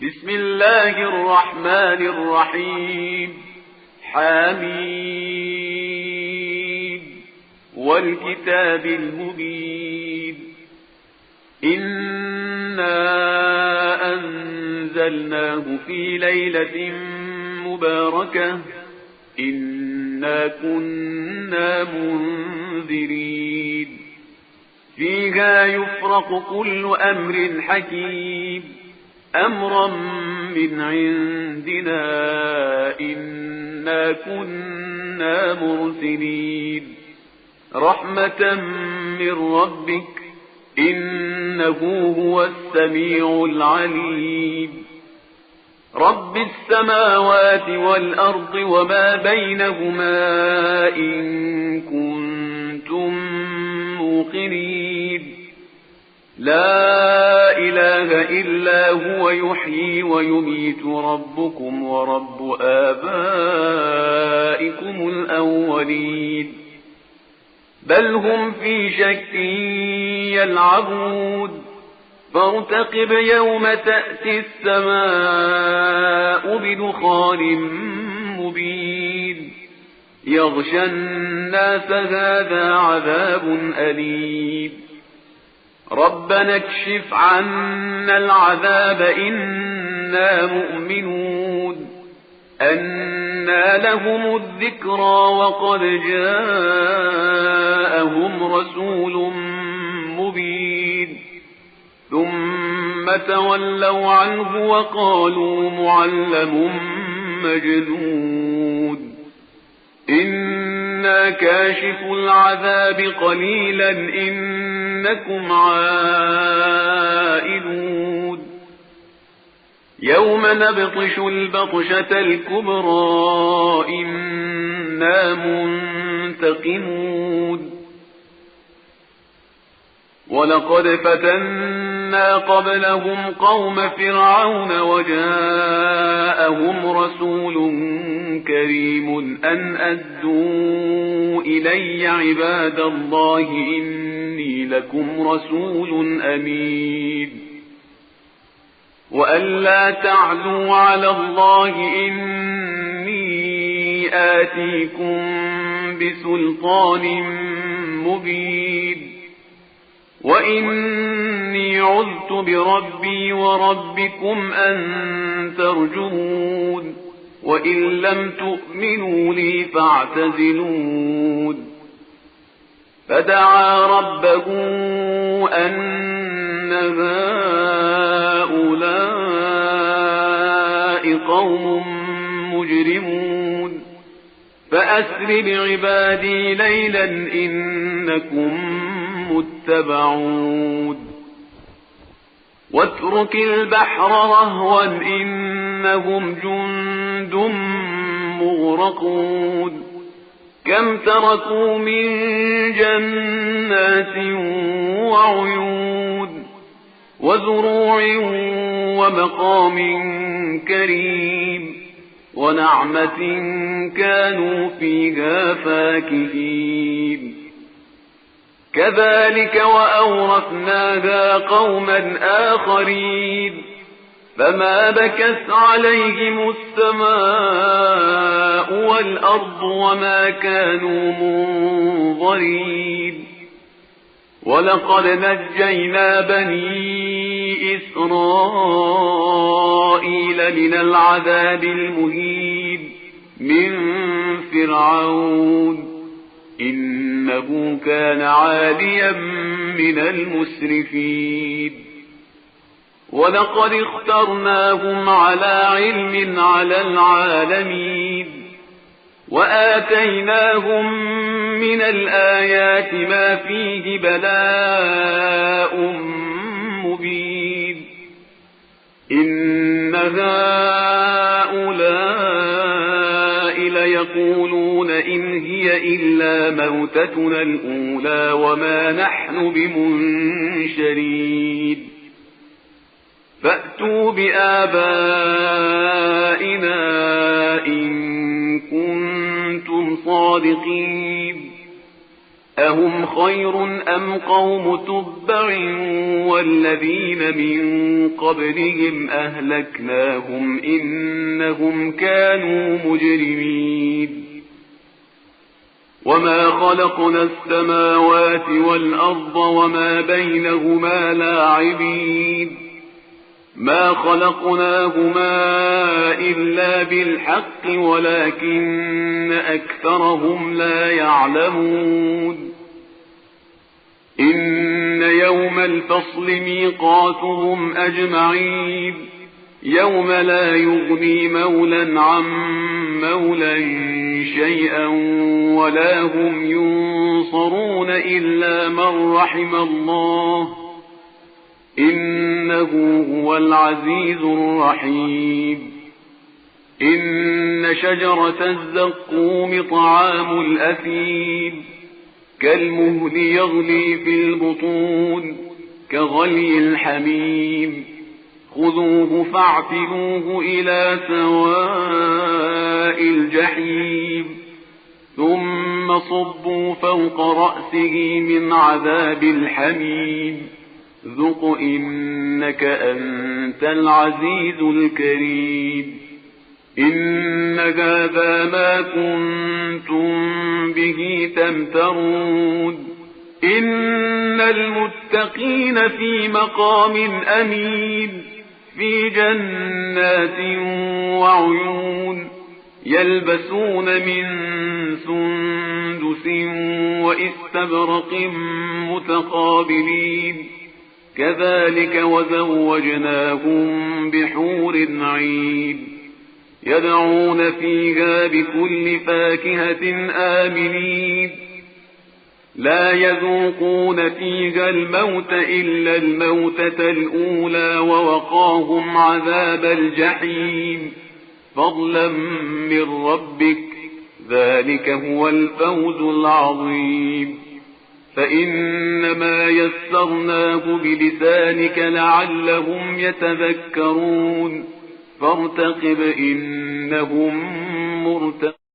بسم الله الرحمن الرحيم. حميد والكتاب المبين. إنا أنزلناه في ليلة مباركة إنا كنا منذرين فيها يفرق كل أمر حكيم أمرا من عندنا إنا كنا مرسلين رحمة من ربك إنه هو السميع العليم رب السماوات والأرض وما بينهما إن كنتم موقنين لا إله إلا هو يحيي ويميت ربكم ورب آبائكم الأولين بل هم في شك يلعبون فارتقب يوم تأتي السماء بدخان مبين يغشى الناس هذا عذاب أليم ربنا اكشف عنا العذاب إنا مؤمنون أنى لهم الذكرى وقد جاءهم رسول مبين ثم تولوا عنه وقالوا معلم مجنون إنا كاشف العذاب قليلا إنكم عائدون يوم نبطش البطشة الكبرى إنا منتقمون ولقد فتنا قبلهم قوم فرعون وجاءهم رسول كريم أن أدوا إلي عباد الله إني لكم رسول أمين وأن لا تعلوا على الله إني آتيكم بسلطان مبين وإني عذت بربي وربكم أن ترجمون وإن لم تؤمنوا لي فاعتزلون فدعا ربه أن هؤلاء قوم مجرمون فأسر بعبادي ليلا إنكم متبعون واترك البحر رهوا إنهم جند مغرقون كم تركوا من جنات وعيون وزروع ومقام كريم ونعمة كانوا فيها فاكهين كذلك وأورثناها قوما آخرين فما بكت عليهم السماء والأرض وما كانوا منظرين ولقد نجينا بني إسرائيل من العذاب المهين من فرعون إنه كان عاليا من المسرفين ولقد اخترناهم على علم على العالمين وآتيناهم من الآيات ما فيه بلاء مبين إن هؤلاء ليقولون إن هي إلا موتتنا الأولى وما نحن بمنشرين فأتوا بآبائنا إن كنتم صادقين أهم خير أم قوم تبع والذين من قبلهم أهلكناهم إنهم كانوا مجرمين وما خلقنا السماوات والأرض وما بينهما لاعبين ما خلقناهما إلا بالحق ولكن أكثرهم لا يعلمون إن يوم الفصل ميقاتهم أجمعين يوم لا يغني مولى عن مولى شيئا ولا هم ينصرون إلا من رحم الله إنه هو العزيز الرحيم إن شجرة الزقوم طعام الأثيم كالمهل يغلي في البطون كغلي الحميم خذوه فاعتلوه إلى سواء الجحيم ثم صبوا فوق رأسه من عذاب الحميم ذق إنك أنت العزيز الكريم إن هذا ما كنتم به تمترون إن المتقين في مقام أمين في جنات وعيون يلبسون من سندس وإستبرق متقابلين كذلك وزوجناهم بحور عين يدعون فيها بكل فاكهة آمنين لا يذوقون فيها الموت إلا الموتة الأولى ووقاهم عذاب الجحيم فضلا من ربك ذلك هو الفوز العظيم فإنما يسرناه بلسانك لعلهم يتذكرون فارتقب إنهم مرتقبون